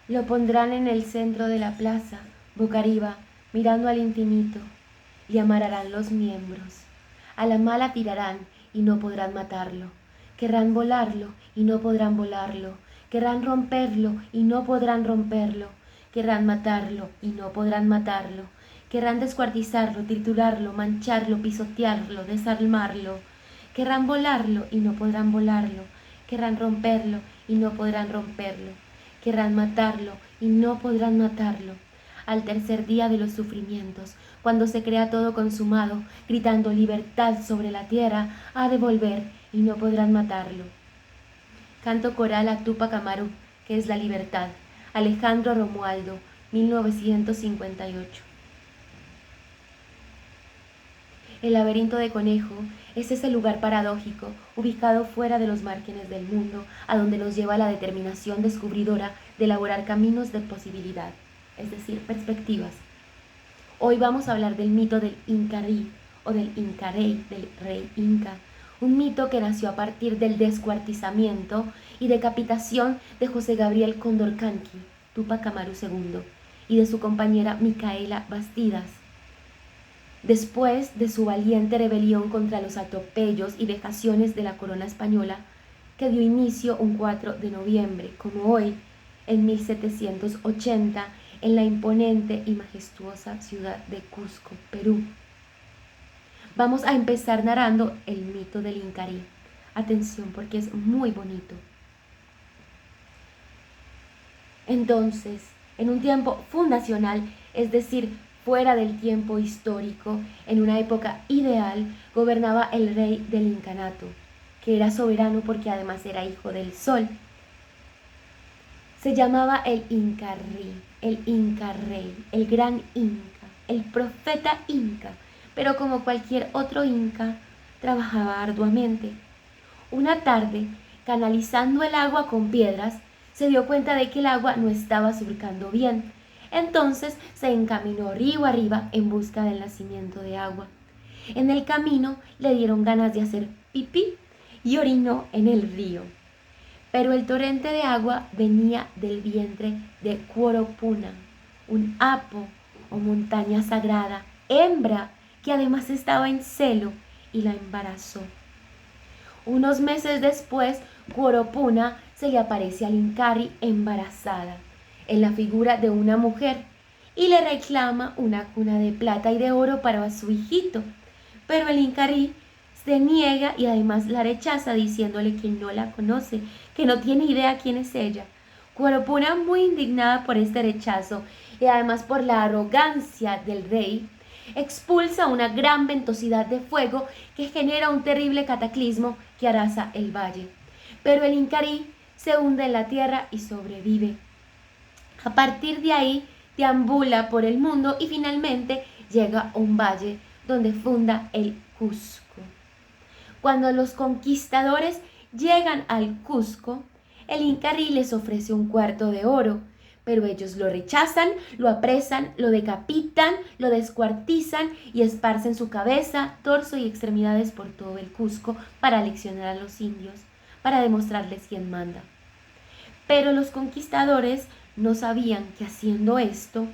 Lo pondrán en el centro de la plaza, boca arriba, mirando al infinito. Le amarrarán los miembros. A la mala tirarán y no podrán matarlo. Querrán volarlo y no podrán volarlo. Querrán romperlo y no podrán romperlo. Querrán matarlo y no podrán matarlo. Querrán descuartizarlo, triturarlo, mancharlo, pisotearlo, desarmarlo. Querrán volarlo y no podrán volarlo. Querrán romperlo y no podrán romperlo. Querrán matarlo y no podrán matarlo. Al tercer día de los sufrimientos, cuando se crea todo consumado, gritando libertad sobre la tierra, ha de volver y no podrán matarlo. Canto coral a Túpac Amaru, que es la libertad. Alejandro Romualdo, 1958. El laberinto de Conejo es ese lugar paradójico, ubicado fuera de los márgenes del mundo, a donde nos lleva la determinación descubridora de elaborar caminos de posibilidad, es decir, perspectivas. Hoy vamos a hablar del mito del Incarrí o del Incarrey, del rey Inca, un mito que nació a partir del descuartizamiento y decapitación de José Gabriel Condorcanqui, Túpac Amaru II, y de su compañera Micaela Bastidas. Después de su valiente rebelión contra los atropellos y vejaciones de la corona española, que dio inicio un 4 de noviembre, como hoy, en 1780, en la imponente y majestuosa ciudad de Cusco, Perú. Vamos a empezar narrando el mito del Incarí. Atención, porque es muy bonito. Entonces, en un tiempo fundacional, es decir, fuera del tiempo histórico, en una época ideal, gobernaba el rey del Incanato, que era soberano porque además era hijo del sol. Se llamaba el Incarrí, el Incarrey, el gran Inca, el profeta Inca, pero como cualquier otro Inca, trabajaba arduamente. Una tarde, canalizando el agua con piedras, se dio cuenta de que el agua no estaba surcando bien. Entonces se encaminó río arriba en busca del nacimiento de agua. En el camino le dieron ganas de hacer pipí y orinó en el río. Pero el torrente de agua venía del vientre de Quoropuna, un apo o montaña sagrada, hembra que además estaba en celo, y la embarazó. Unos meses después, Quoropuna se le aparece al Incarri embarazada, en la figura de una mujer, y le reclama una cuna de plata y de oro para su hijito. Pero el Incarri se niega y además la rechaza diciéndole que no la conoce, que no tiene idea quién es ella. Quoropuna, muy indignada por este rechazo y además por la arrogancia del rey, expulsa una gran ventosidad de fuego que genera un terrible cataclismo que arrasa el valle. Pero el Incarí se hunde en la tierra y sobrevive. A partir de ahí deambula por el mundo y finalmente llega a un valle donde funda el Cusco. Cuando los conquistadores llegan al Cusco, el Incarrí les ofrece un cuarto de oro, pero ellos lo rechazan, lo apresan, lo decapitan, lo descuartizan y esparcen su cabeza, torso y extremidades por todo el Cusco para leccionar a los indios, para demostrarles quién manda. Pero los conquistadores no sabían que haciendo esto,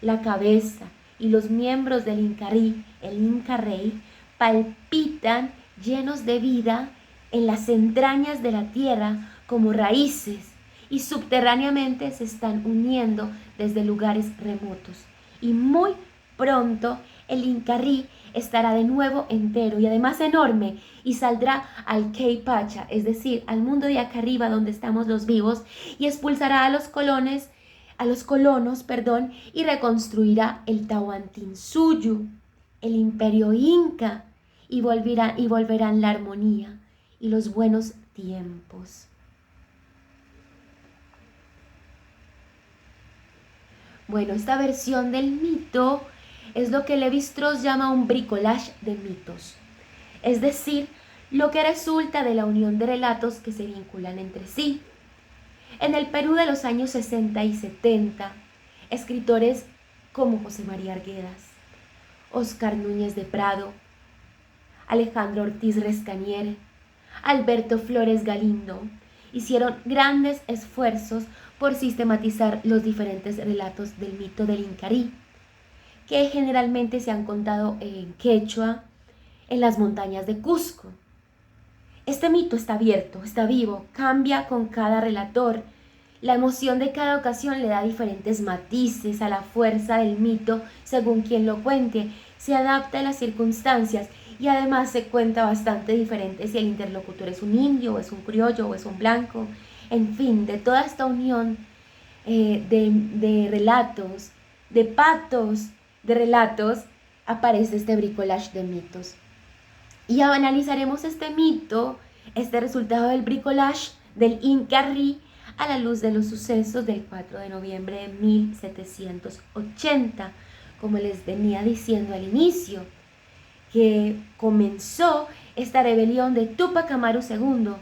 la cabeza y los miembros del Incarrí, el Incarrey, palpitan llenos de vida en las entrañas de la tierra como raíces y subterráneamente se están uniendo desde lugares remotos. Y muy pronto el Incarrí estará de nuevo entero y además enorme y saldrá al Key Pacha, es decir, al mundo de acá arriba donde estamos los vivos, y expulsará a los colonos, y reconstruirá el Tahuantinsuyo, el imperio inca, y volverán la armonía y los buenos tiempos. Bueno, esta versión del mito es lo que Lévi-Strauss llama un bricolage de mitos, es decir, lo que resulta de la unión de relatos que se vinculan entre sí. En el Perú de los años 60 y 70, escritores como José María Arguedas, Óscar Núñez de Prado, Alejandro Ortiz Rescanier, Alberto Flores Galindo, hicieron grandes esfuerzos por sistematizar los diferentes relatos del mito del Incarí, que generalmente se han contado en quechua en las montañas de Cusco. Este mito está abierto, está vivo, cambia con cada relator. La emoción de cada ocasión le da diferentes matices a la fuerza del mito según quien lo cuente, se adapta a las circunstancias y además se cuenta bastante diferente si el interlocutor es un indio, o es un criollo, o es un blanco. En fin, de toda esta unión de relatos, de patos, de relatos, aparece este bricolage de mitos. Y analizaremos este mito, este resultado del bricolage del Incarrí a la luz de los sucesos del 4 de noviembre de 1780, como les venía diciendo al inicio, que comenzó esta rebelión de Túpac Amaru II.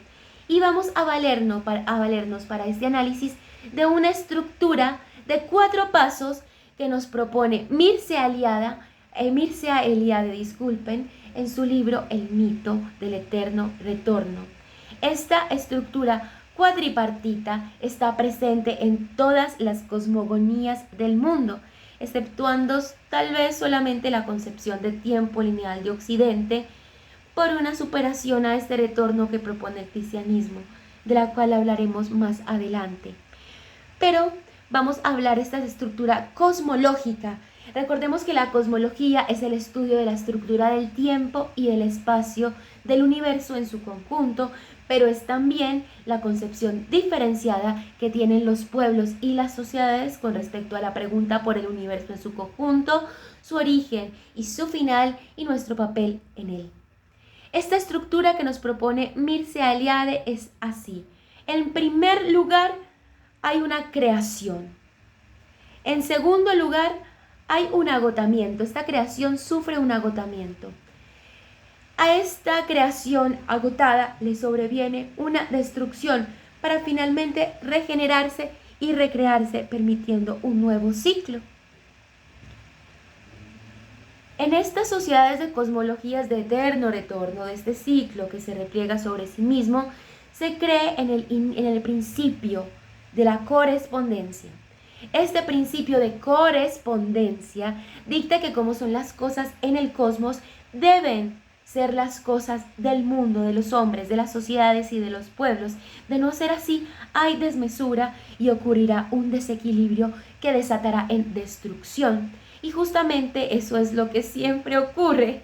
Y vamos a valernos para este análisis de una estructura de 4 pasos que nos propone Mircea Eliade, en su libro El mito del eterno retorno. Esta estructura cuadripartita está presente en todas las cosmogonías del mundo, exceptuando tal vez solamente la concepción de tiempo lineal de Occidente, por una superación a este retorno que propone el cristianismo, de la cual hablaremos más adelante. Pero vamos a hablar de esta estructura cosmológica. Recordemos que la cosmología es el estudio de la estructura del tiempo y del espacio del universo en su conjunto, pero es también la concepción diferenciada que tienen los pueblos y las sociedades con respecto a la pregunta por el universo en su conjunto, su origen y su final y nuestro papel en él. Esta estructura que nos propone Mircea Eliade es así. En primer lugar, hay una creación. En segundo lugar, hay un agotamiento. Esta creación sufre un agotamiento. A esta creación agotada le sobreviene una destrucción para finalmente regenerarse y recrearse, permitiendo un nuevo ciclo. En estas sociedades de cosmologías de eterno retorno, de este ciclo que se repliega sobre sí mismo, se cree en el principio de la correspondencia. Este principio de correspondencia dicta que como son las cosas en el cosmos, deben ser las cosas del mundo, de los hombres, de las sociedades y de los pueblos. De no ser así, hay desmesura y ocurrirá un desequilibrio que desatará en destrucción. Y justamente eso es lo que siempre ocurre.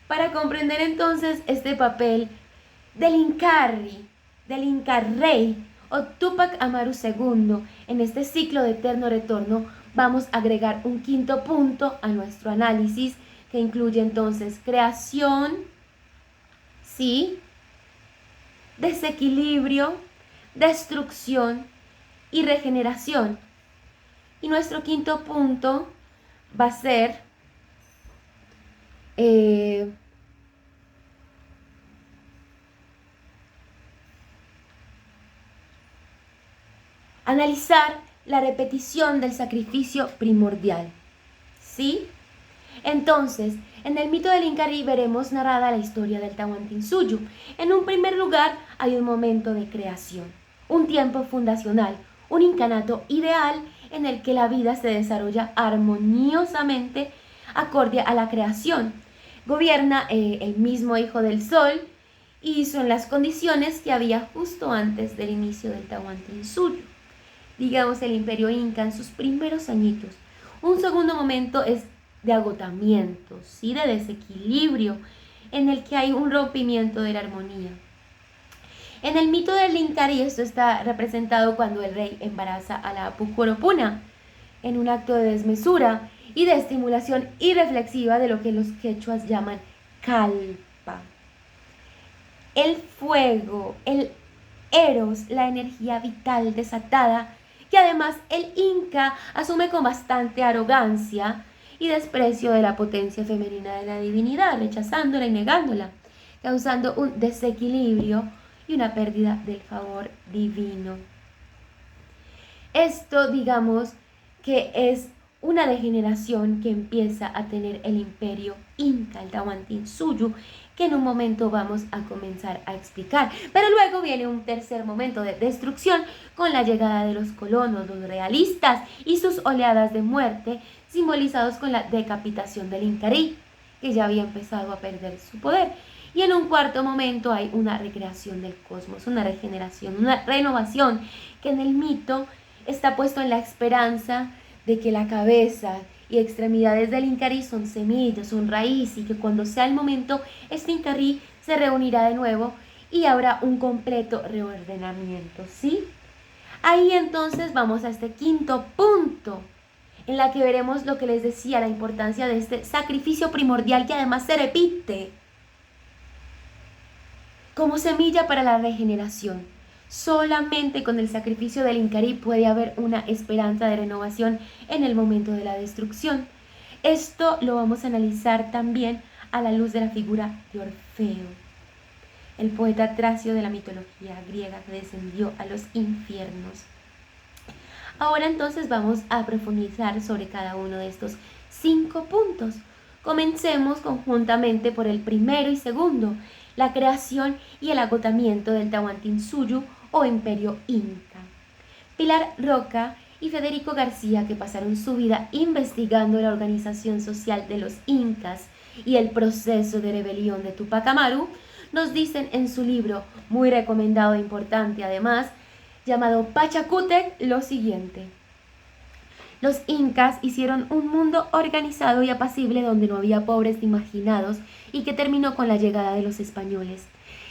Para comprender entonces este papel del Incarri, del Incarrey o Túpac Amaru II en este ciclo de eterno retorno, vamos a agregar un quinto punto a nuestro análisis que incluye entonces creación, ¿sí?, desequilibrio, destrucción y regeneración. Y nuestro quinto punto va a ser analizar la repetición del sacrificio primordial, ¿sí? Entonces, en el mito del Incarrí veremos narrada la historia del Tahuantinsuyo. En un primer lugar, hay un momento de creación, un tiempo fundacional, un incanato ideal en el que la vida se desarrolla armoniosamente acorde a la creación. Gobierna el mismo Hijo del Sol y son las condiciones que había justo antes del inicio del Tahuantinsuyo. Digamos, el imperio inca en sus primeros añitos. Un segundo momento es de agotamiento, ¿sí?, de desequilibrio, en el que hay un rompimiento de la armonía. En el mito del Incarrí esto está representado cuando el rey embaraza a la Pucuropuna, en un acto de desmesura y de estimulación irreflexiva de lo que los quechuas llaman calpa. El fuego, el eros, la energía vital desatada, que además el Inca asume con bastante arrogancia y desprecio de la potencia femenina de la divinidad, rechazándola y negándola, causando un desequilibrio y una pérdida del favor divino. Esto, digamos, que es una degeneración que empieza a tener el imperio inca, el Tahuantinsuyo, que en un momento vamos a comenzar a explicar. Pero luego viene un tercer momento de destrucción con la llegada de los colonos, los realistas y sus oleadas de muerte, simbolizados con la decapitación del Incarí, que ya había empezado a perder su poder. Y en un cuarto momento hay una recreación del cosmos, una regeneración, una renovación, que en el mito está puesto en la esperanza de que la cabeza y extremidades del Incarí son semillas, son raíz, y que cuando sea el momento, este Incarí se reunirá de nuevo y habrá un completo reordenamiento, ¿sí? Ahí entonces vamos a este quinto punto, en la que veremos lo que les decía, la importancia de este sacrificio primordial que además se repite como semilla para la regeneración. Solamente con el sacrificio del Incarí puede haber una esperanza de renovación en el momento de la destrucción. Esto lo vamos a analizar también a la luz de la figura de Orfeo, el poeta tracio de la mitología griega que descendió a los infiernos. Ahora entonces vamos a profundizar sobre cada uno de estos 5 puntos. Comencemos conjuntamente por el primero y segundo, la creación y el agotamiento del Tahuantinsuyo o Imperio Inca. Pilar Roca y Federico García, que pasaron su vida investigando la organización social de los incas y el proceso de rebelión de Tupac Amaru, nos dicen en su libro, muy recomendado e importante además, llamado Pachacútec, lo siguiente: los incas hicieron un mundo organizado y apacible donde no había pobres ni marginados, y que terminó con la llegada de los españoles.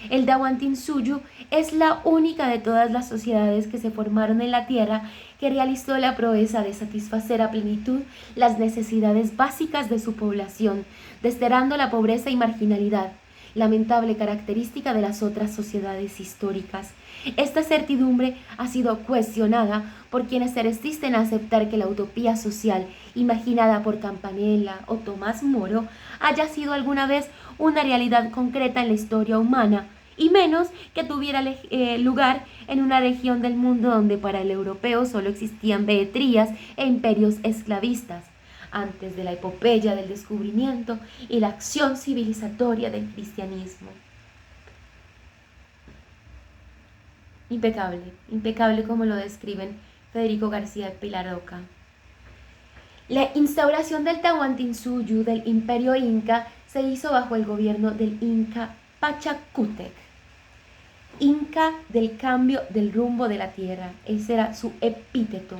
El Tahuantinsuyo es la única de todas las sociedades que se formaron en la tierra que realizó la proeza de satisfacer a plenitud las necesidades básicas de su población, desterrando la pobreza y marginalidad, lamentable característica de las otras sociedades históricas. Esta certidumbre ha sido cuestionada por quienes se resisten a aceptar que la utopía social imaginada por Campanella o Tomás Moro haya sido alguna vez una realidad concreta en la historia humana, y menos que tuviera lugar en una región del mundo donde para el europeo solo existían behetrías e imperios esclavistas, antes de la epopeya del descubrimiento y la acción civilizatoria del cristianismo. Impecable, impecable como lo describen Federico García y Pilar Roca. La instauración del Tahuantinsuyo del Imperio Inca se hizo bajo el gobierno del Inca Pachacútec, Inca del cambio del rumbo de la tierra. Ese era su epíteto.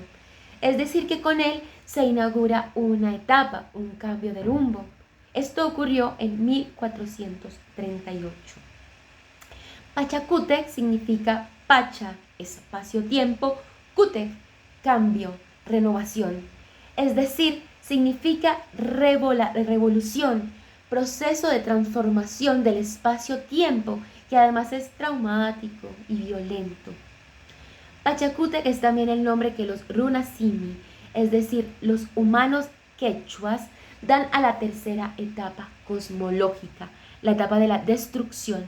Es decir, que con él se inaugura una etapa, un cambio de rumbo. Esto ocurrió en 1438. Pachacútec significa Pacha, espacio-tiempo, Cútec, cambio, renovación. Es decir, significa revolución, proceso de transformación del espacio-tiempo, que además es traumático y violento. Pachacútec es también el nombre que los runasimi, es decir, los humanos quechuas, dan a la tercera etapa cosmológica, la etapa de la destrucción.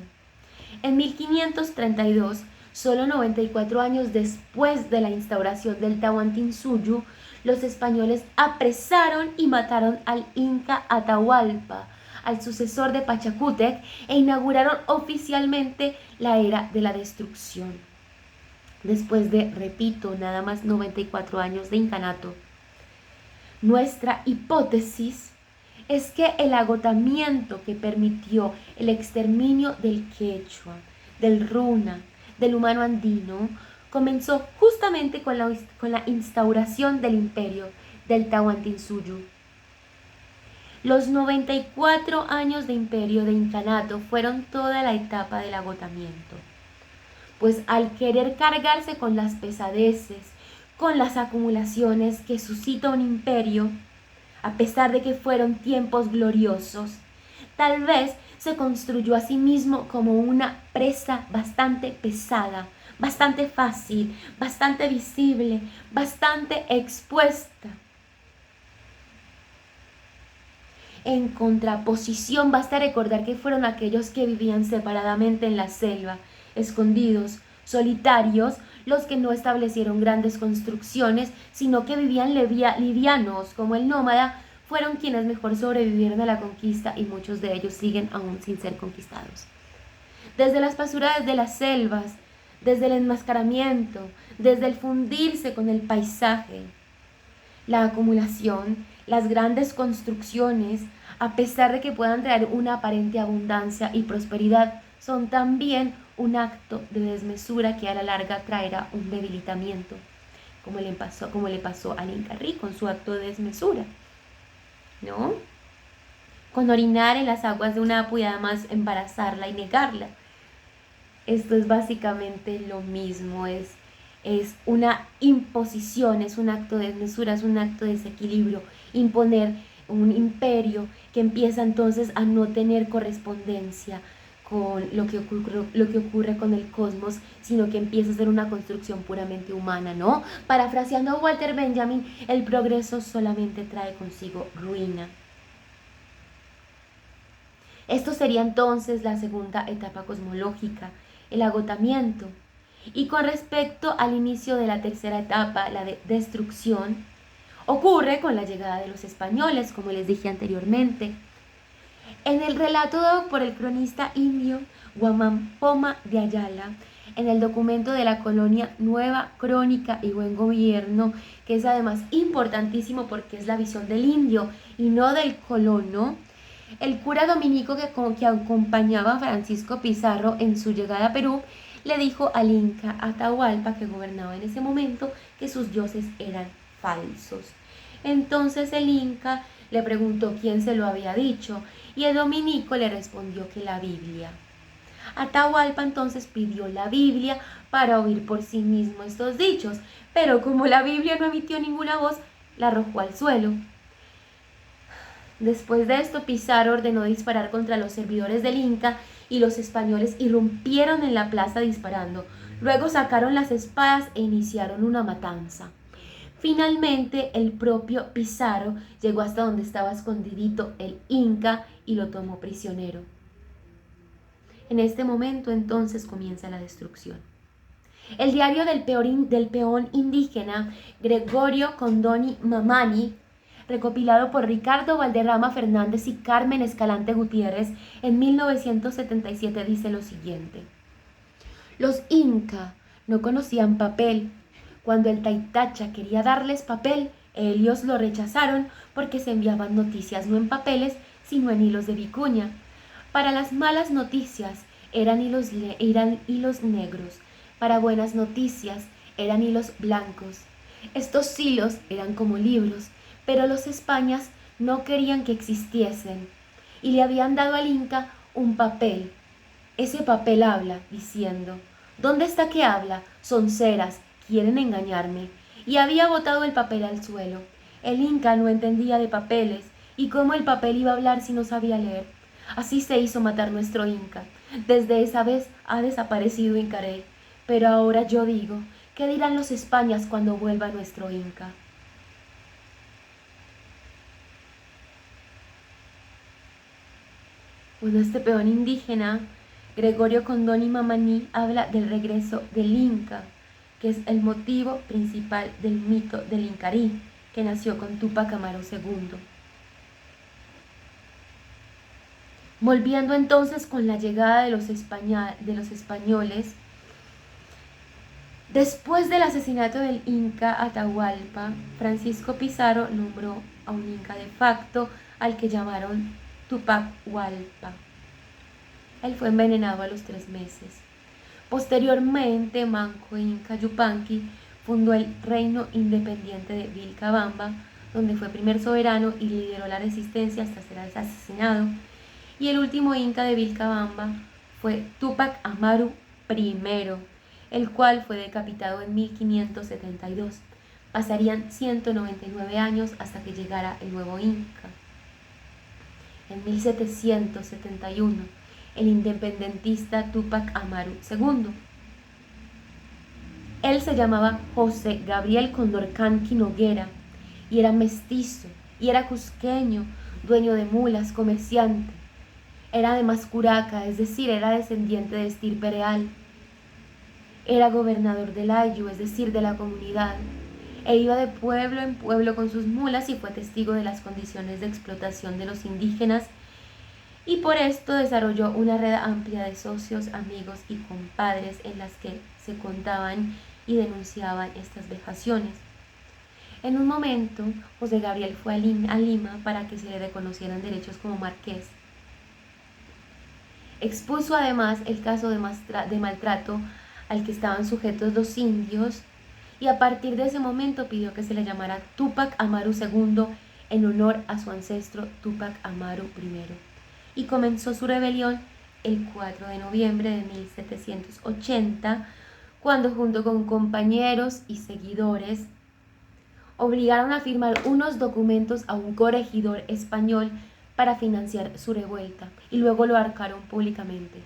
En 1532, solo 94 años después de la instauración del Tahuantinsuyo, los españoles apresaron y mataron al Inca Atahualpa, al sucesor de Pachacútec, e inauguraron oficialmente la era de la destrucción. Después de, repito, nada más 94 años de incanato. Nuestra hipótesis es que el agotamiento que permitió el exterminio del quechua, del runa, del humano andino, comenzó justamente con la instauración del imperio del Tahuantinsuyo. Los 94 años de imperio de incanato fueron toda la etapa del agotamiento, pues al querer cargarse con las pesadeces, con las acumulaciones que suscita un imperio, a pesar de que fueron tiempos gloriosos, tal vez se construyó a sí mismo como una presa bastante pesada, bastante fácil, bastante visible, bastante expuesta. En contraposición, basta recordar que fueron aquellos que vivían separadamente en la selva, escondidos, solitarios, los que no establecieron grandes construcciones, sino que vivían livianos como el nómada, fueron quienes mejor sobrevivieron a la conquista y muchos de ellos siguen aún sin ser conquistados. Desde las pasuras de las selvas, desde el enmascaramiento, desde el fundirse con el paisaje, la acumulación, las grandes construcciones, a pesar de que puedan traer una aparente abundancia y prosperidad, son también un acto de desmesura que a la larga traerá un debilitamiento, como le pasó al Inca Rey con su acto de desmesura, ¿no? Con orinar en las aguas de una apu y además embarazarla y negarla. Esto es básicamente lo mismo, es una imposición, es un acto de desmesura, es un acto de desequilibrio, imponer un imperio que empieza entonces a no tener correspondencia con lo que ocurre con el cosmos, sino que empieza a ser una construcción puramente humana, ¿no? Parafraseando a Walter Benjamin, el progreso solamente trae consigo ruina. Esto sería entonces la segunda etapa cosmológica, el agotamiento. Y con respecto al inicio de la tercera etapa, la de destrucción, ocurre con la llegada de los españoles, como les dije anteriormente. En el relato dado por el cronista indio Guamán Poma de Ayala, en el documento de la colonia Nueva Crónica y Buen Gobierno, que es además importantísimo porque es la visión del indio y no del colono, el cura dominico que acompañaba a Francisco Pizarro en su llegada a Perú, le dijo al Inca Atahualpa, que gobernaba en ese momento, que sus dioses eran falsos. Entonces el Inca le preguntó quién se lo había dicho y el dominico le respondió que la Biblia. Atahualpa entonces pidió la Biblia para oír por sí mismo estos dichos, pero como la Biblia no emitió ninguna voz, la arrojó al suelo. Después de esto, Pizarro ordenó disparar contra los servidores del Inca y los españoles irrumpieron en la plaza disparando. Luego sacaron las espadas e iniciaron una matanza. Finalmente, el propio Pizarro llegó hasta donde estaba escondidito el Inca y lo tomó prisionero. En este momento entonces comienza la destrucción. El diario del peón indígena Gregorio Condoni Mamani, recopilado por Ricardo Valderrama Fernández y Carmen Escalante Gutiérrez en 1977, dice lo siguiente: los Inca no conocían papel. Cuando el Taitacha quería darles papel, ellos lo rechazaron porque se enviaban noticias no en papeles, sino en hilos de vicuña. Para las malas noticias eran hilos negros, para buenas noticias eran hilos blancos. Estos hilos eran como libros, pero los españoles no querían que existiesen y le habían dado al Inca un papel. Ese papel habla, diciendo: ¿dónde está que habla? Son ceras, quieren engañarme. Y había botado el papel al suelo. El Inca no entendía de papeles, y cómo el papel iba a hablar si no sabía leer. Así se hizo matar nuestro Inca. Desde esa vez ha desaparecido Inca Rey. Pero ahora yo digo, ¿qué dirán los españoles cuando vuelva nuestro Inca? Bueno, este peón indígena, Gregorio Condoni Mamani, habla del regreso del Inca, que es el motivo principal del mito del Incarí, que nació con Túpac Amaru II. Volviendo entonces con la llegada de los españoles, después del asesinato del Inca Atahualpa, Francisco Pizarro nombró a un Inca de facto al que llamaron Túpac Hualpa. Él fue envenenado a los 3 meses. Posteriormente, Manco Inca Yupanqui fundó el reino independiente de Vilcabamba, donde fue primer soberano y lideró la resistencia hasta ser asesinado. Y el último Inca de Vilcabamba fue Túpac Amaru I, el cual fue decapitado en 1572. Pasarían 199 años hasta que llegara el nuevo Inca. En 1771, el independentista Túpac Amaru II. Él se llamaba José Gabriel Condorcanqui Noguera y era mestizo y era cusqueño, dueño de mulas, comerciante. Era de Mascuraca, es decir, era descendiente de estirpe real. Era gobernador del Ayllu, es decir, de la comunidad, e iba de pueblo en pueblo con sus mulas y fue testigo de las condiciones de explotación de los indígenas, y por esto desarrolló una red amplia de socios, amigos y compadres en las que se contaban y denunciaban estas vejaciones. En un momento, José Gabriel fue a Lima para que se le reconocieran derechos como marqués. Expuso además el caso de maltrato al que estaban sujetos los indios, y a partir de ese momento pidió que se le llamara Túpac Amaru II en honor a su ancestro Túpac Amaru I, y comenzó su rebelión el 4 de noviembre de 1780, cuando junto con compañeros y seguidores obligaron a firmar unos documentos a un corregidor español para financiar su revuelta, y luego lo ahorcaron públicamente.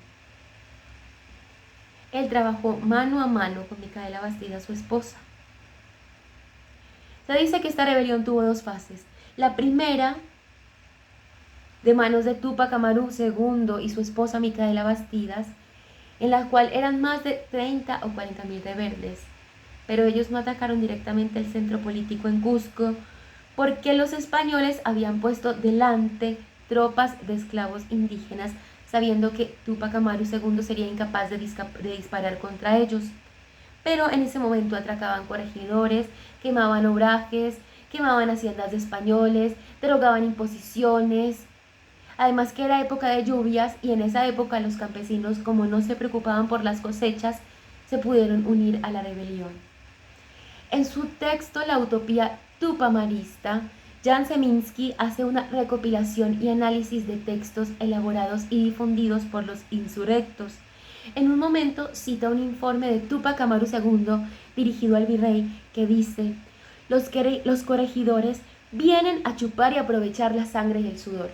Él trabajó mano a mano con Micaela Bastida, su esposa. Se dice que esta rebelión tuvo dos fases. La primera, de manos de Túpac Amaru II y su esposa Micaela Bastidas, en la cual eran más de 30 o 40.000 rebeldes, pero ellos no atacaron directamente el centro político en Cusco porque los españoles habían puesto delante tropas de esclavos indígenas, sabiendo que Túpac Amaru II sería incapaz de disparar contra ellos. Pero en ese momento atracaban corregidores, quemaban obrajes, quemaban haciendas de españoles, derogaban imposiciones. Además que era época de lluvias, y en esa época los campesinos, como no se preocupaban por las cosechas, se pudieron unir a la rebelión. En su texto La utopía tupamarista, Jan Seminsky hace una recopilación y análisis de textos elaborados y difundidos por los insurrectos. En un momento cita un informe de Túpac Amaru II dirigido al virrey que dice: los corregidores vienen a chupar y aprovechar la sangre y el sudor.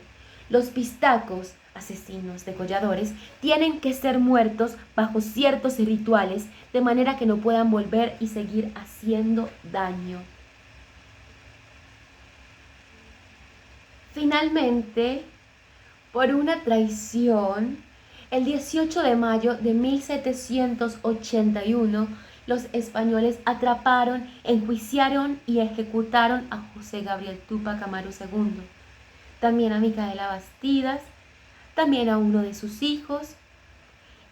Los pistacos, asesinos, degolladores, tienen que ser muertos bajo ciertos rituales, de manera que no puedan volver y seguir haciendo daño. Finalmente, por una traición, el 18 de mayo de 1781, los españoles atraparon, enjuiciaron y ejecutaron a José Gabriel Túpac Amaru II, también a Micaela Bastidas, también a uno de sus hijos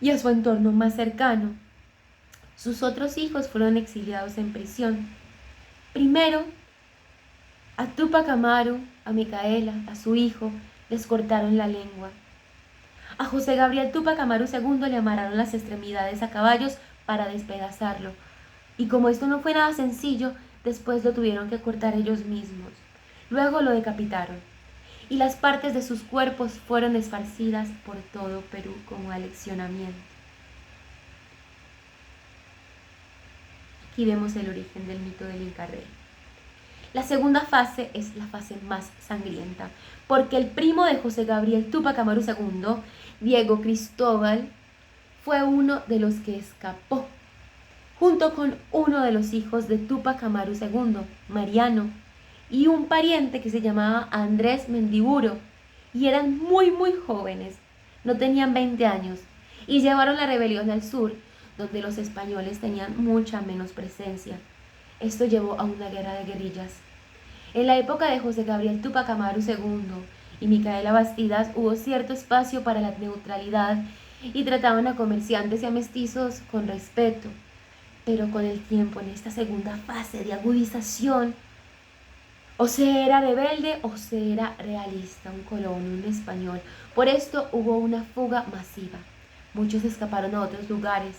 y a su entorno más cercano. Sus otros hijos fueron exiliados en prisión. Primero, a Túpac Amaru, a Micaela, a su hijo, les cortaron la lengua. A José Gabriel Túpac Amaru II le amarraron las extremidades a caballos para despedazarlo. Y como esto no fue nada sencillo, después lo tuvieron que cortar ellos mismos. Luego lo decapitaron, y las partes de sus cuerpos fueron esparcidas por todo Perú como aleccionamiento. Aquí vemos el origen del mito del Inca Rey. La segunda fase es la fase más sangrienta, porque el primo de José Gabriel Túpac Amaru II, Diego Cristóbal, fue uno de los que escapó, junto con uno de los hijos de Túpac Amaru II, Mariano, y un pariente que se llamaba Andrés Mendiburo, y eran muy jóvenes, no tenían 20 años, y llevaron la rebelión al sur, donde los españoles tenían mucha menos presencia. Esto llevó a una guerra de guerrillas. En la época de José Gabriel Túpac Amaru II y Micaela Bastidas hubo cierto espacio para la neutralidad y trataban a comerciantes y a mestizos con respeto. Pero con el tiempo, en esta segunda fase de agudización, o se era rebelde o se era realista, un colono, un español. Por esto hubo una fuga masiva. Muchos escaparon a otros lugares.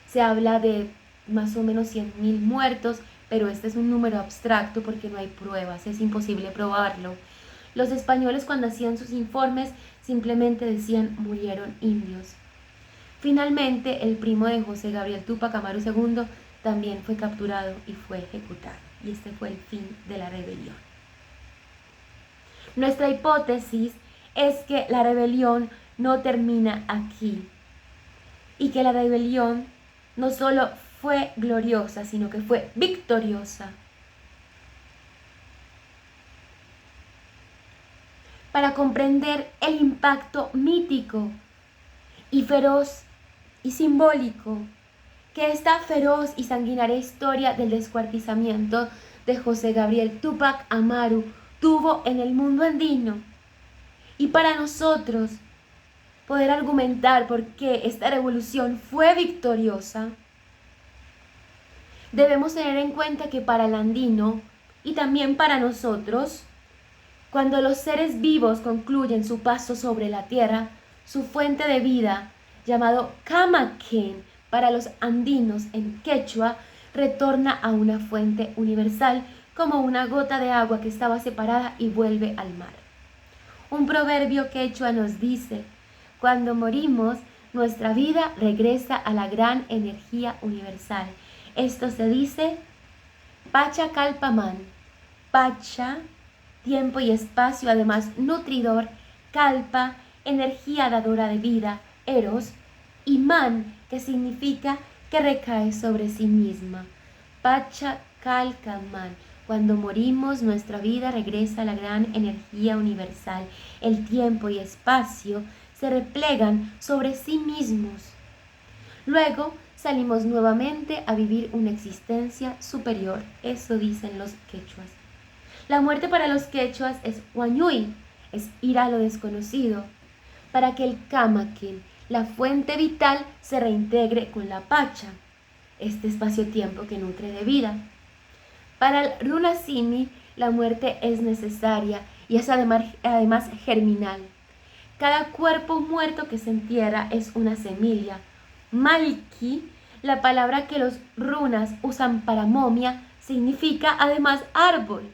Se habla de más o menos 100.000 muertos, pero este es un número abstracto porque no hay pruebas, es imposible probarlo. Los españoles, cuando hacían sus informes, simplemente decían murieron indios. Finalmente, el primo de José Gabriel Túpac Amaru II también fue capturado y fue ejecutado. Y este fue el fin de la rebelión. Nuestra hipótesis es que la rebelión no termina aquí, y que la rebelión no solo fue gloriosa, sino que fue victoriosa. Para comprender el impacto mítico y feroz y simbólico que esta feroz y sanguinaria historia del descuartizamiento de José Gabriel Túpac Amaru tuvo en el mundo andino. Y para nosotros poder argumentar por qué esta revolución fue victoriosa, debemos tener en cuenta que para el andino y también para nosotros, cuando los seres vivos concluyen su paso sobre la tierra, su fuente de vida, llamado Camaquén para los andinos en quechua, retorna a una fuente universal como una gota de agua que estaba separada y vuelve al mar. Un proverbio quechua nos dice: cuando morimos, nuestra vida regresa a la gran energía universal. Esto se dice Pachacalpamán. Pacha, tiempo y espacio, además nutridor; calpa, energía dadora de vida; eros, y man, que significa que recae sobre sí misma. Pachacalcamán. Cuando morimos, nuestra vida regresa a la gran energía universal. El tiempo y espacio se replegan sobre sí mismos. Luego salimos nuevamente a vivir una existencia superior. Eso dicen los quechuas. La muerte para los quechuas es huañuy, es ir a lo desconocido, para que el Camaquén, la fuente vital, se reintegre con la Pacha, este espacio-tiempo que nutre de vida. Para el Runasimi, la muerte es necesaria y es además germinal. Cada cuerpo muerto que se entierra es una semilla. Malki, la palabra que los runas usan para momia, significa además árbol.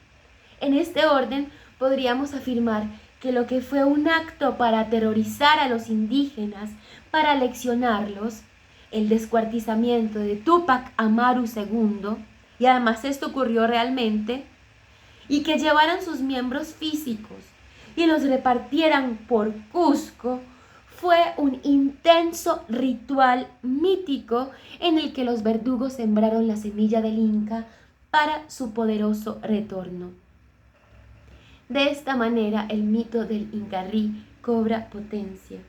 En este orden podríamos afirmar que lo que fue un acto para aterrorizar a los indígenas, para leccionarlos, el descuartizamiento de Túpac Amaru II, y además esto ocurrió realmente, y que llevaran sus miembros físicos y los repartieran por Cusco, fue un intenso ritual mítico en el que los verdugos sembraron la semilla del Inca para su poderoso retorno. De esta manera el mito del Incarrí cobra potencia.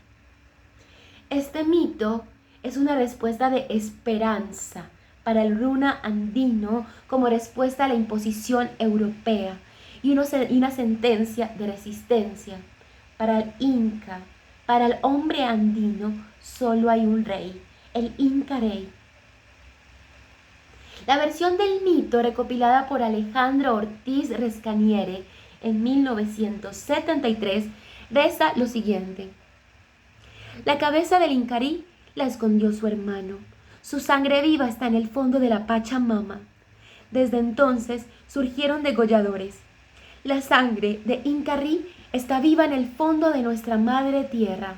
Este mito es una respuesta de esperanza para el runa andino como respuesta a la imposición europea y una sentencia de resistencia. Para el Inca, para el hombre andino, solo hay un rey, el Inca Rey. La versión del mito recopilada por Alejandro Ortiz Rescaniere en 1973 reza lo siguiente: la cabeza del Incarí la escondió su hermano. Su sangre viva está en el fondo de la Pachamama. Desde entonces surgieron degolladores. La sangre de Incarrí está viva en el fondo de nuestra madre tierra.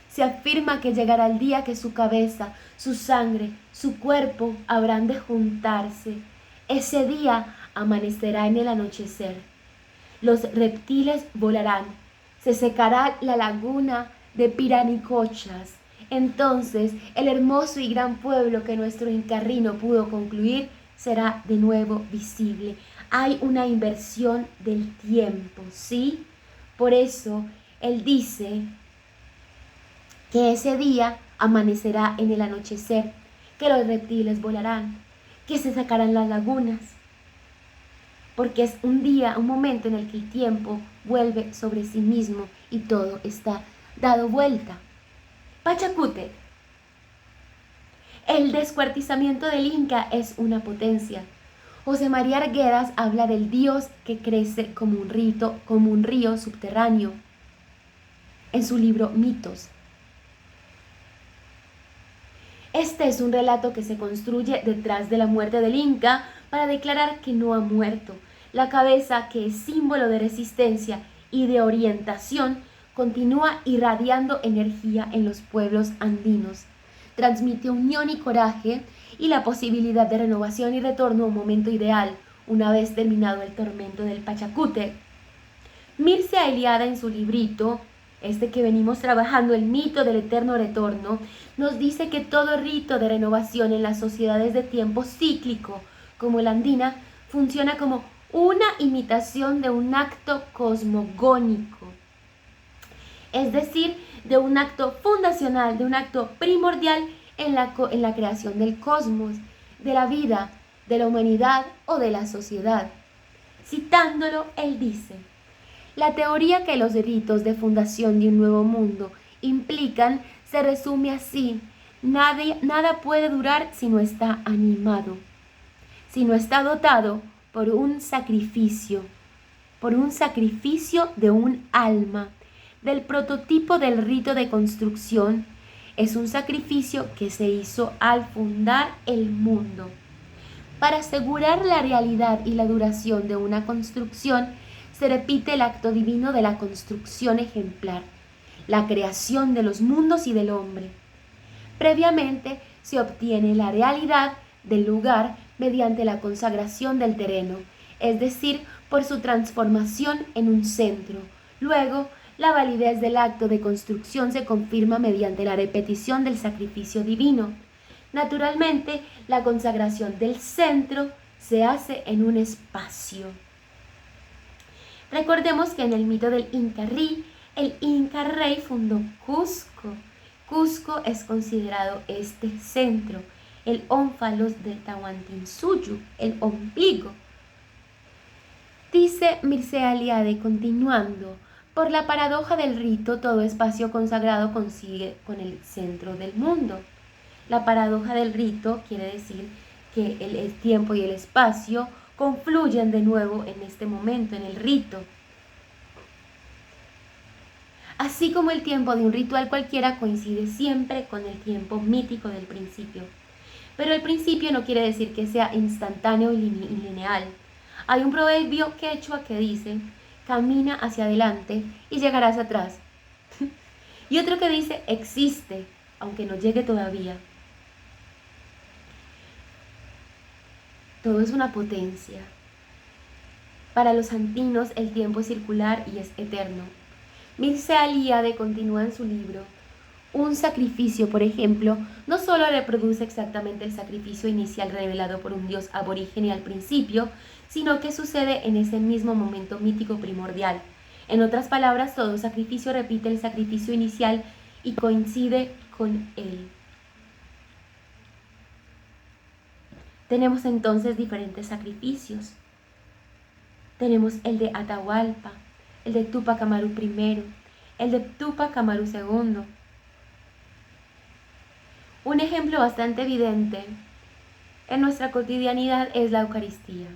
Se afirma que llegará el día que su cabeza, su sangre, su cuerpo habrán de juntarse. Ese día amanecerá en el anochecer. Los reptiles volarán. Se secará la laguna de Piranicochas. Entonces el hermoso y gran pueblo que nuestro Incarrí no pudo concluir será de nuevo visible. Hay una inversión del tiempo, ¿sí? Por eso él dice que ese día amanecerá en el anochecer, que los reptiles volarán, que se sacarán las lagunas, porque es un día, un momento en el que el tiempo vuelve sobre sí mismo y todo está dado vuelta. Pachacútec. El descuartizamiento del Inca es una potencia. José María Arguedas habla del dios que crece como un río subterráneo en su libro Mitos. Este es un relato que se construye detrás de la muerte del Inca para declarar que no ha muerto. La cabeza, que es símbolo de resistencia y de orientación, continúa irradiando energía en los pueblos andinos. Transmite unión y coraje y la posibilidad de renovación y retorno a un momento ideal, una vez terminado el tormento del Pachacútec. Mircea Eliade, en su librito, que venimos trabajando, El mito del eterno retorno, nos dice que todo rito de renovación en las sociedades de tiempo cíclico, como la andina, funciona como una imitación de un acto cosmogónico, es decir, de un acto fundacional, de un acto primordial en la creación del cosmos, de la vida, de la humanidad o de la sociedad. Citándolo, él dice: la teoría que los ritos de fundación de un nuevo mundo implican se resume así: nada puede durar si no está animado, si no está dotado por un sacrificio de un alma, del prototipo del rito de construcción. Es un sacrificio que se hizo al fundar el mundo. Para asegurar la realidad y la duración de una construcción, se repite el acto divino de la construcción ejemplar, la creación de los mundos y del hombre. Previamente se obtiene la realidad del lugar mediante la consagración del terreno, es decir, por su transformación en un centro. Luego, la validez del acto de construcción se confirma mediante la repetición del sacrificio divino. Naturalmente, la consagración del centro se hace en un espacio. Recordemos que en el mito del Inca Rey, el Inca Rey fundó Cusco. Cusco es considerado este centro, el ónfalos del Tahuantinsuyo, el ombligo. Dice Mircea Eliade, continuando: por la paradoja del rito, todo espacio consagrado coincide con el centro del mundo. La paradoja del rito quiere decir que el tiempo y el espacio confluyen de nuevo en este momento, en el rito. Así como el tiempo de un ritual cualquiera coincide siempre con el tiempo mítico del principio. Pero el principio no quiere decir que sea instantáneo y lineal. Hay un proverbio quechua que dice: camina hacia adelante y llegarás atrás. Y otro que dice: existe, aunque no llegue todavía. Todo es una potencia. Para los andinos el tiempo es circular y es eterno. Mircea Eliade continúa en su libro: un sacrificio, por ejemplo, no solo reproduce exactamente el sacrificio inicial revelado por un dios aborígene al principio, sino que sucede en ese mismo momento mítico primordial. En otras palabras, todo sacrificio repite el sacrificio inicial y coincide con él. Tenemos entonces diferentes sacrificios. Tenemos el de Atahualpa, el de Tupac Amaru I, el de Tupac Amaru II. Un ejemplo bastante evidente en nuestra cotidianidad es la Eucaristía,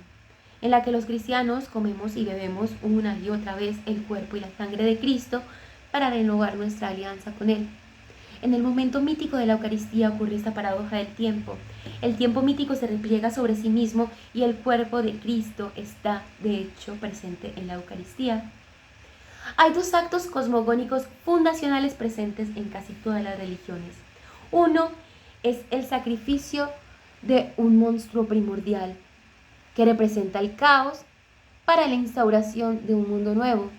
en la que los cristianos comemos y bebemos una y otra vez el cuerpo y la sangre de Cristo para renovar nuestra alianza con Él. En el momento mítico de la Eucaristía ocurre esta paradoja del tiempo. El tiempo mítico se repliega sobre sí mismo y el cuerpo de Cristo está, de hecho, presente en la Eucaristía. Hay dos actos cosmogónicos fundacionales presentes en casi todas las religiones. Uno es el sacrificio de un monstruo primordial, que representa el caos para la instauración de un mundo nuevo.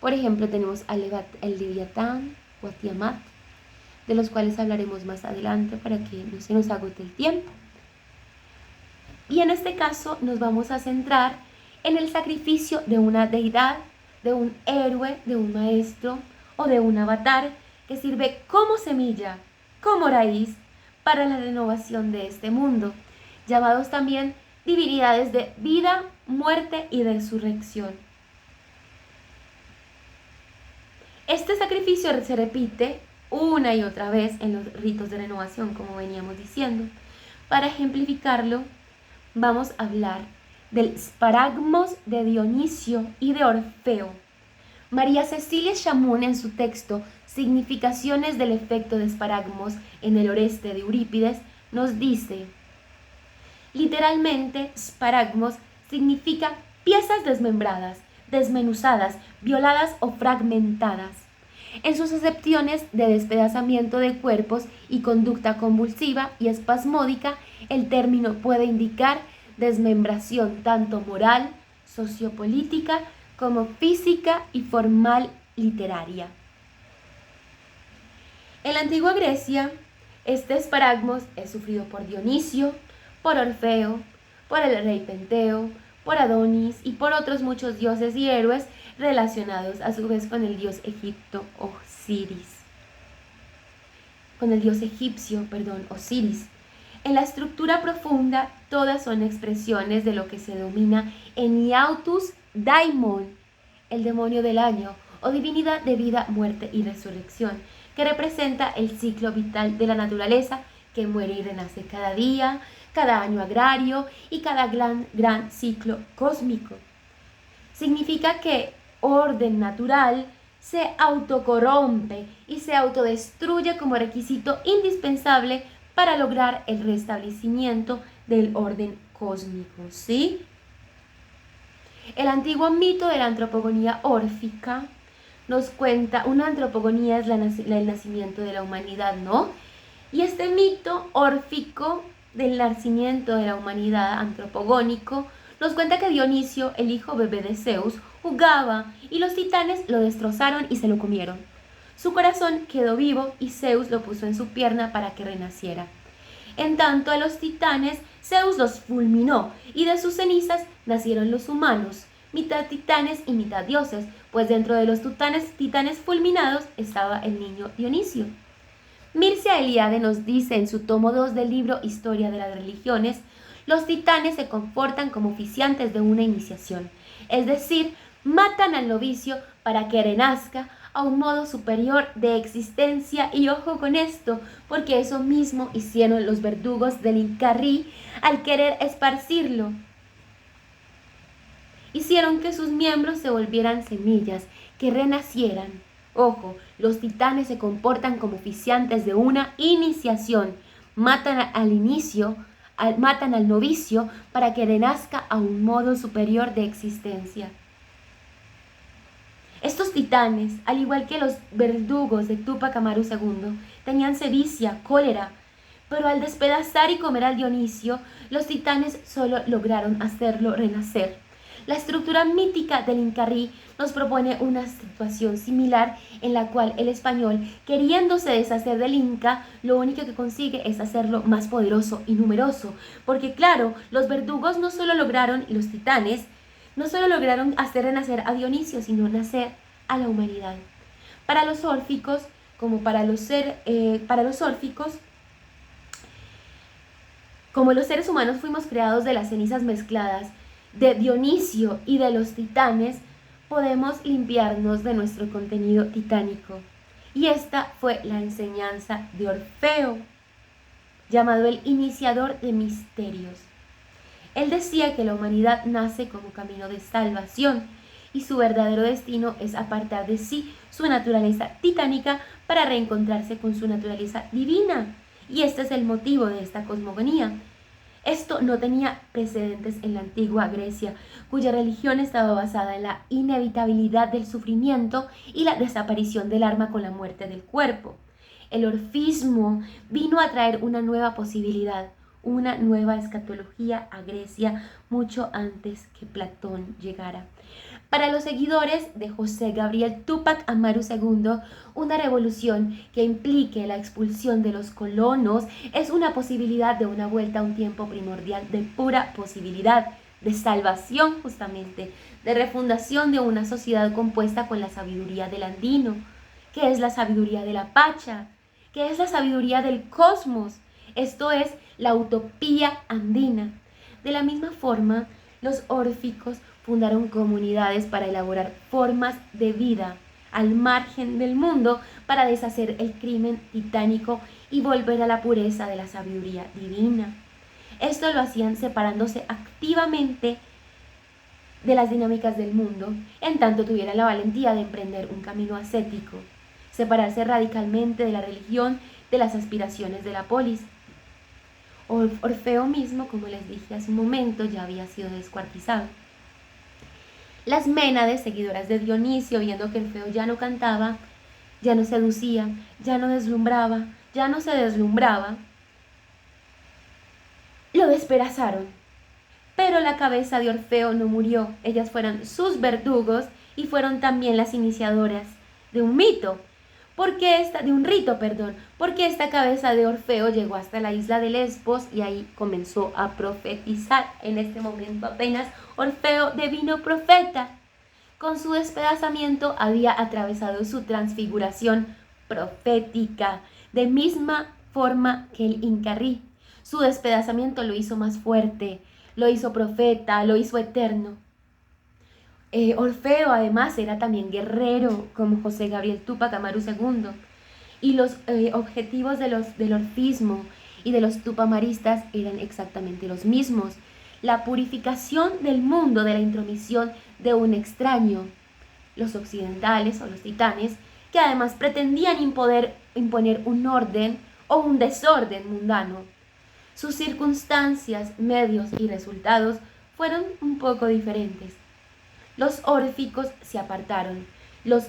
Por ejemplo, tenemos al Leviatán o a Tiamat, de los cuales hablaremos más adelante para que no se nos agote el tiempo. Y en este caso nos vamos a centrar en el sacrificio de una deidad, de un héroe, de un maestro o de un avatar que sirve como semilla, como raíz para la renovación de este mundo, llamados también divinidades de vida, muerte y resurrección. Este sacrificio se repite una y otra vez en los ritos de renovación, como veníamos diciendo. Para ejemplificarlo, vamos a hablar del sparagmos de Dionisio y de Orfeo. María Cecilia Chamoun, en su texto Significaciones del efecto de sparagmos en el Oreste de Eurípides, nos dice: literalmente, sparagmos significa piezas desmembradas, desmenuzadas, violadas o fragmentadas. En sus acepciones de despedazamiento de cuerpos y conducta convulsiva y espasmódica, el término puede indicar desmembración tanto moral, sociopolítica, como física y formal literaria. En la antigua Grecia, este sparagmos es sufrido por Dionisio, por Orfeo, por el rey Penteo, por Adonis y por otros muchos dioses y héroes relacionados a su vez con el dios egipto Osiris. con el dios egipcio, Osiris. En la estructura profunda, todas son expresiones de lo que se denomina Eniautus Daimon, el demonio del año, o divinidad de vida, muerte y resurrección, que representa el ciclo vital de la naturaleza, que muere y renace cada día, cada año agrario y cada gran ciclo cósmico. Significa que orden natural se autocorrompe y se autodestruye como requisito indispensable para lograr el restablecimiento del orden cósmico, ¿sí? El antiguo mito de la antropogonía órfica nos cuenta, una antropogonía es el nacimiento de la humanidad, ¿no? Y este mito órfico del nacimiento de la humanidad antropogónico nos cuenta que Dionisio, el hijo bebé de Zeus, jugaba y los titanes lo destrozaron y se lo comieron. Su corazón quedó vivo y Zeus lo puso en su pierna para que renaciera. En tanto a los titanes, Zeus los fulminó y de sus cenizas nacieron los humanos, mitad titanes y mitad dioses, pues dentro de los titanes fulminados estaba el niño Dionisio. Mircea Eliade nos dice en su tomo 2 del libro Historia de las Religiones, los titanes se comportan como oficiantes de una iniciación, es decir, matan al novicio para que renazca a un modo superior de existencia, y ojo con esto, porque eso mismo hicieron los verdugos del Incarrí al querer esparcirlo. Hicieron que sus miembros se volvieran semillas, que renacieran. Ojo, los titanes se comportan como oficiantes de una iniciación. Matan al novicio para que renazca a un modo superior de existencia. Estos titanes, al igual que los verdugos de Túpac Amaru II, tenían sevicia, cólera, pero al despedazar y comer al Dionisio, los titanes solo lograron hacerlo renacer. La estructura mítica del Incarrí nos propone una situación similar en la cual el español, queriéndose deshacer del Inca, lo único que consigue es hacerlo más poderoso y numeroso, porque claro, los verdugos no solo lograron, y los titanes, no solo lograron hacer renacer a Dionisio, sino nacer a la humanidad. Para los órficos, como los seres humanos fuimos creados de las cenizas mezcladas de Dionisio y de los titanes, podemos limpiarnos de nuestro contenido titánico. Y esta fue la enseñanza de Orfeo, llamado el iniciador de misterios. Él decía que la humanidad nace como camino de salvación y su verdadero destino es apartar de sí su naturaleza titánica para reencontrarse con su naturaleza divina. Y este es el motivo de esta cosmogonía. Esto no tenía precedentes en la antigua Grecia, cuya religión estaba basada en la inevitabilidad del sufrimiento y la desaparición del alma con la muerte del cuerpo. El orfismo vino a traer una nueva posibilidad, una nueva escatología a Grecia mucho antes que Platón llegara. Para los seguidores de José Gabriel Túpac Amaru II, una revolución que implique la expulsión de los colonos es una posibilidad de una vuelta a un tiempo primordial de pura posibilidad, de salvación justamente, de refundación de una sociedad compuesta con la sabiduría del andino, que es la sabiduría de la Pacha, que es la sabiduría del cosmos. Esto es la utopía andina. De la misma forma, los órficos fundaron comunidades para elaborar formas de vida al margen del mundo para deshacer el crimen titánico y volver a la pureza de la sabiduría divina. Esto lo hacían separándose activamente de las dinámicas del mundo, en tanto tuvieran la valentía de emprender un camino ascético, separarse radicalmente de la religión, de las aspiraciones de la polis. Orfeo mismo, como les dije hace un momento, ya había sido descuartizado. Las Ménades, seguidoras de Dionisio, viendo que Orfeo ya no cantaba, ya no seducía, ya no deslumbraba, ya no se deslumbraba, lo despedazaron. Pero la cabeza de Orfeo no murió, ellas fueron sus verdugos y fueron también las iniciadoras de un mito. Porque esta cabeza de Orfeo llegó hasta la isla de Lesbos y ahí comenzó a profetizar. En este momento apenas Orfeo devino profeta. Con su despedazamiento había atravesado su transfiguración profética. de misma forma que el Incarrí. Su despedazamiento lo hizo más fuerte, lo hizo profeta, lo hizo eterno. Orfeo además era también guerrero, como José Gabriel Túpac Amaru II. Y los objetivos del orfismo y de los tupamaristas eran exactamente los mismos. La purificación del mundo de la intromisión de un extraño. Los occidentales o los titanes, que además pretendían imponer un orden o un desorden mundano. Sus circunstancias, medios y resultados fueron un poco diferentes. Los órficos se apartaron, los